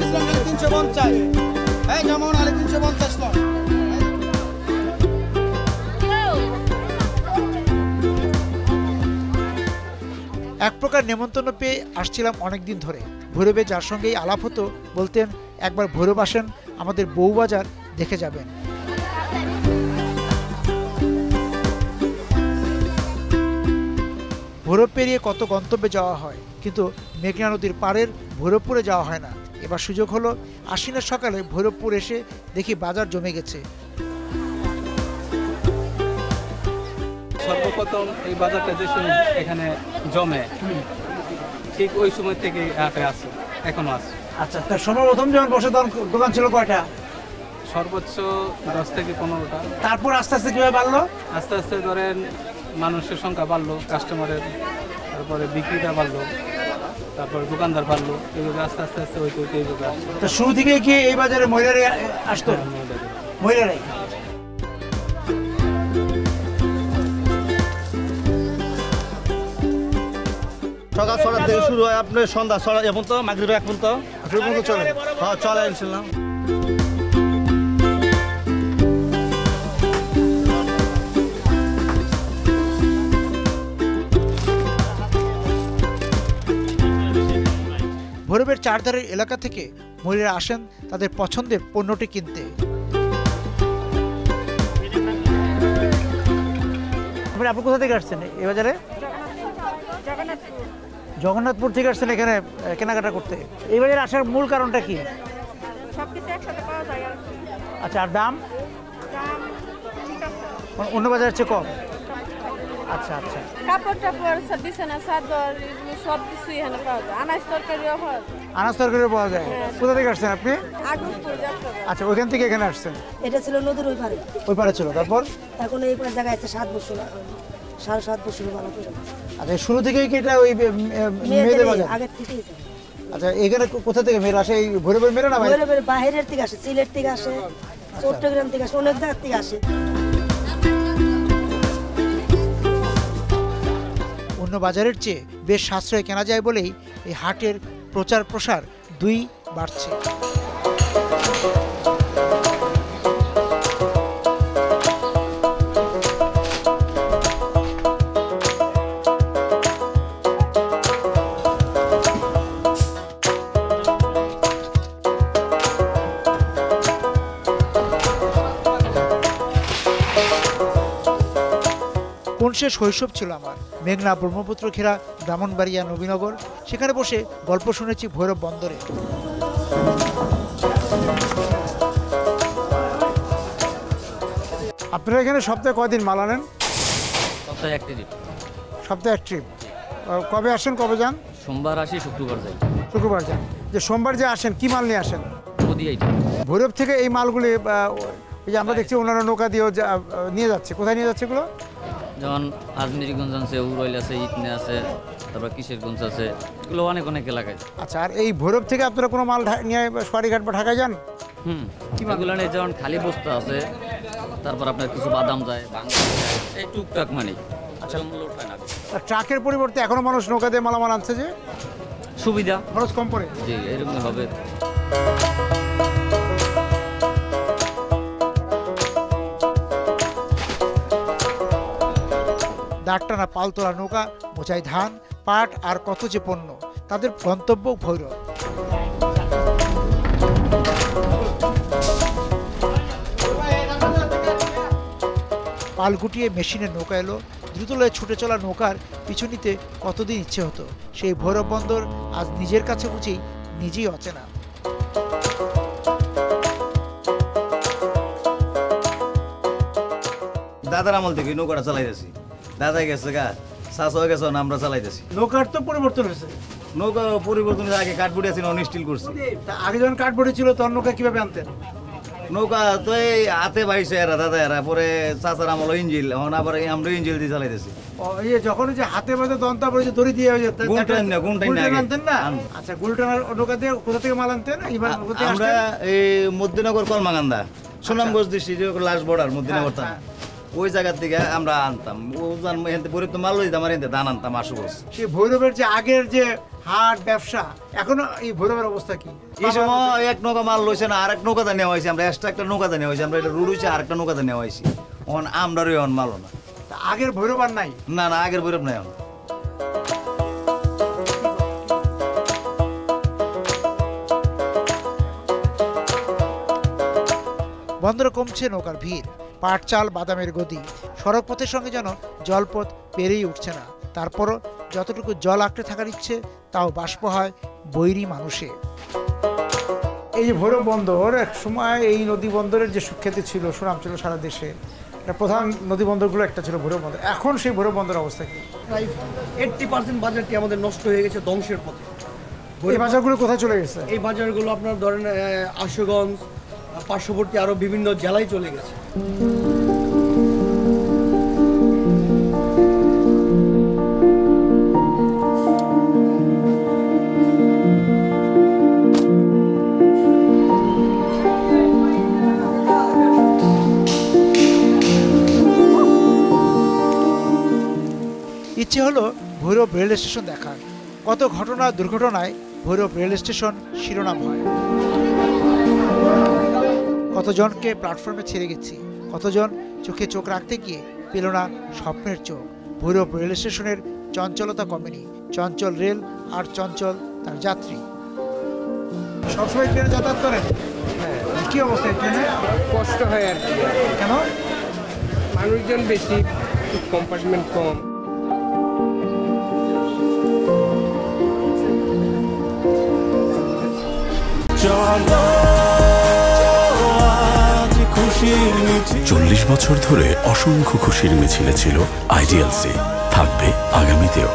ইসলাম আলী 350, এই জামাউন আলী 350 লন। এক প্রকার নেমন্তন্ন পেয়ে আসছিলাম অনেকদিন ধরে। ভৈরবে যার সঙ্গেই আলাপ হতো বলতেন, একবার ভৈরব আসেন, আমাদের বউবাজার দেখে যাবেন। ভৈরব পেরিয়ে কত গন্তব্যে যাওয়া হয়, কিন্তু মেঘনা নদীর পাড়ের ভৈরবপুরে যাওয়া হয় না। এবার সুযোগ হলো, আশ্বিনের সকালে ভৈরবপুর এসে দেখি বাজার জমে গেছে। সর্বপ্রথম এই বাজারটা যে সময় এখানে জমে, ঠিক ওই সময় থেকে হাটে আছে, এখনো আছে। আচ্ছা, তার সর্বপ্রথম যখন বসে তখন দোকান ছিল কয়টা? সর্বোচ্চ 10 থেকে 15টা। তারপর আস্তে আস্তে কিভাবে বাড়লো? আস্তে আস্তে ধরেন মানুষের সংখ্যা বাড়লো, কাস্টমারের, তারপরে বিক্রিটা বাড়লো, তারপরে দোকানদার বাড়লো, এইভাবে আস্তে আস্তে আস্তে হইতে হইতে এইভাবে আসছে। তো শুরু থেকে কি এই বাজারে মহিলারাই আসতো? মহিলারাই। সকাল 6টা থেকে শুরু হয়, আপনার সন্ধ্যা 6টা এখন তো মাগরিব এখন তো চলে। হ্যাঁ, চলে ইনশাল্লাহ। ভৈরবের চারধারের এলাকা থেকে মহিলারা আসেন তাদের পছন্দের পণ্যটি কিনতে। আপনি কোথা থেকে আসছেন এই বাজারে? জগন্নাথপুর থেকে আসছেন এখানে কেনাকাটা করতে। এই বাজারে আসার মূল কারণটা কি? সবকিছু একসাথে পাওয়া যায়। আচ্ছা, আর দাম? দাম ঠিক আছে, অন্য বাজারের চেয়ে কম। আচ্ছা আচ্ছা। কাপড় টাপড়, বিছানা চাদর, এগুলো সব কিছুই এখানে পাওয়া যায়। আনাজ তরকারিও পাওয়া যায়। আনাজ তরকারিও পাওয়া যায়। কোথা থেকে আসছেন আপনি? আগুনপুর যাত্রা। আচ্ছা, ওইখান থেকে এখানে আসছেন? এটা ছিল নদীর ওই পারে। ওই পারে ছিল, তারপর? এখন এই পারে জায়গায় আছে 7 বছর, 7.5 বছর ভালো করে। আচ্ছা, শুরু থেকেই কি এটা ওই মেয়েদের বাজার? আগের থেকেই। আচ্ছা, এখানে কোথা থেকে মেয়েরা আসে? এই ভৈরবের মেয়েরা না? ভৈরবের বাইরের থেকে আসে, সিলেট থেকে আসে, চট্টগ্রাম থেকে আসে, অনেক জায়গা থেকে আসে। অন্য বাজারের চেয়ে বেশ সাশ্রয় কেনা যায় বলেই এই হাটের প্রচার প্রসার দুই বাড়ছে। কোন সে শৈশব ছিল আমার। মেঘনা ব্রহ্মপুত্র ঘেরা ব্রাহ্মণবাড়িয়া নবীনগর, সেখানে বসে গল্প শুনেছি ভৈরব বন্দরে। আপনারা এখানে সপ্তাহে কয়দিন মাল আনেন? সপ্তাহে এক ট্রিপ। সপ্তাহে এক ট্রিপ। কবে আসেন, কবে যান? সোমবার আসি, শুক্রবার যাই। শুক্রবার যান। যে সোমবার যে আসেন, কি মাল নিয়ে আসেন? নদী ভৈরব থেকে এই মালগুলি এই যে আমরা দেখছি অন্যান্য নৌকা দিয়েও নিয়ে যাচ্ছে। কোথায় নিয়ে যাচ্ছে এগুলো? যেমন আজমিরিগঞ্জ আছে, উরইল আছে, ইটনে আছে, তারপর কিশোরগঞ্জ আছে, এগুলো অনেক অনেক এলাকায়। আচ্ছা, আর এই ভৈরব থেকে আপনারা কোনো মাল নিয়ে সোয়ারিঘাট বা ঢাকায় যান? এগুলো নেই, যেমন খালি বস্তা আছে, তারপর আপনার কিছু বাদাম যায়, বাংলা এই টুকটাক মানে। আচ্ছা, ট্রাকের পরিবর্তে এখনো মানুষ নৌকা দিয়ে মালামাল আনছে, যে সুবিধা, খরচ কম পড়ে। জি, এরকম হবে। দাঁড়টানা পালতোলা নৌকা, বোঝাই ধান, পাট আর কত যে পণ্য। তাদের গন্তব্য ভৈরব। পাল গুটিয়ে মেশিনের নৌকা এলো। দ্রুতলয়ে ছুটে চলা নৌকার পিছু নিতে কতদিন ইচ্ছে হতো। সেই ভৈরব বন্দর আজ নিজের কাছে বুঝি নিজেই অচেনা। দাদার আমল থেকে নৌকাটা চালাইতেছি। দাদা গেছে গা, চাষ হয়ে গেছে, আমরা চালাইতেছি। নৌকার তো পরিবর্তন হয়েছে। নৌকা পরিবর্তন আগে কাঠবুড়ি আছে, নন স্টিল করছি। আগে যখন কাঠবুড়ি ছিল তখন নৌকা কিভাবে আনতেন? নৌকা তো এই হাতে বাইছে এরা, দাদা এরা, পরে চাচার আমল ইঞ্জিল, এখন আবার আমরা ইঞ্জিল দিয়ে চালাইতেছি। যখন যে হাতে বাঁধে দন্তা পড়ে যে দড়ি দিয়ে আনতেন না? আচ্ছা, গুলটানার নৌকা দিয়ে কোথা থেকে মাল আনতেন? আমরা এই Madhyanagar Kalmakanda, Sunamganj district last border Madhyanagar থানা, ওই জায়গার থেকে আমরা আনতাম। ভৈরব তো মাল দিতাম, আর ধান আনতাম আশুগঞ্জ। সেই ভৈরবের যে আগের যে হাট ব্যবসা, এখনো এই ভৈরবের অবস্থা কি? এই সময় এক নৌকা মাল লইছে না, আরেক নৌকাতে নেওয়া হয়েছে, আমরা এক্সট্রা একটা নৌকাতে নেওয়া হয়েছে, আমরা এটা রুড হয়েছে আরেকটা নৌকাতে নেওয়া হয়েছে। আমরারই মালও না। আগের ভৈরব আর নাই? না না, আগের ভৈরব নাই এখন। বন্দরে কমছে নৌকার ভিড়, পাট চাল বাদামের গদি, সড়ক পথের সঙ্গে যেন জলপথ পেরেই উঠছে না। তারপরও যতটুকু জল আঁকড়ে থাকার ইচ্ছে তাও বাষ্প হয় বৈরী মানুষে। এই যে ভৈরব বন্দর, এক সময় এই নদী বন্দরের যে সুখ্যাতি ছিল, সুনাম ছিল সারা দেশে, এটা প্রধান নদী বন্দরগুলো একটা ছিল ভৈরব বন্দর। এখন সেই ভৈরব বন্দর অবস্থা কি? প্রায় 80% বাজারটি আমাদের নষ্ট হয়ে গেছে, ধ্বংসের পথে। এই বাজারগুলো কোথায় চলে গেছে? এই বাজারগুলো আপনার ধরেন আশুগঞ্জ, পার্শ্ববর্তী আরো বিভিন্ন জেলায় চলে গেছে। ইচ্ছে হলো ভৈরব রেল স্টেশন দেখার। কত ঘটনা দুর্ঘটনায় ভৈরব রেল স্টেশন শিরোনাম হয়। কতজনকে প্ল্যাটফর্মে ছেড়ে গেছি, কতজন চোখে চোখ রাখতে গিয়ে পেল না স্বপ্নের চোখ। ভৈরব রেল স্টেশনের চঞ্চলতা কমেনি, চঞ্চল রেল আর চঞ্চল তার যাত্রী। সবসময় ট্রেনে যাতায়াত করেন? কি অবস্থা ট্রেনে? কষ্ট হয় আর কি। কেন? মানুষজন বেশি, কম্পার্টমেন্ট কম। চল্লিশ বছর ধরে অসংখ্য খুশির মিছিলে ছিল আইডিএলসি, থাকবে আগামীতেও।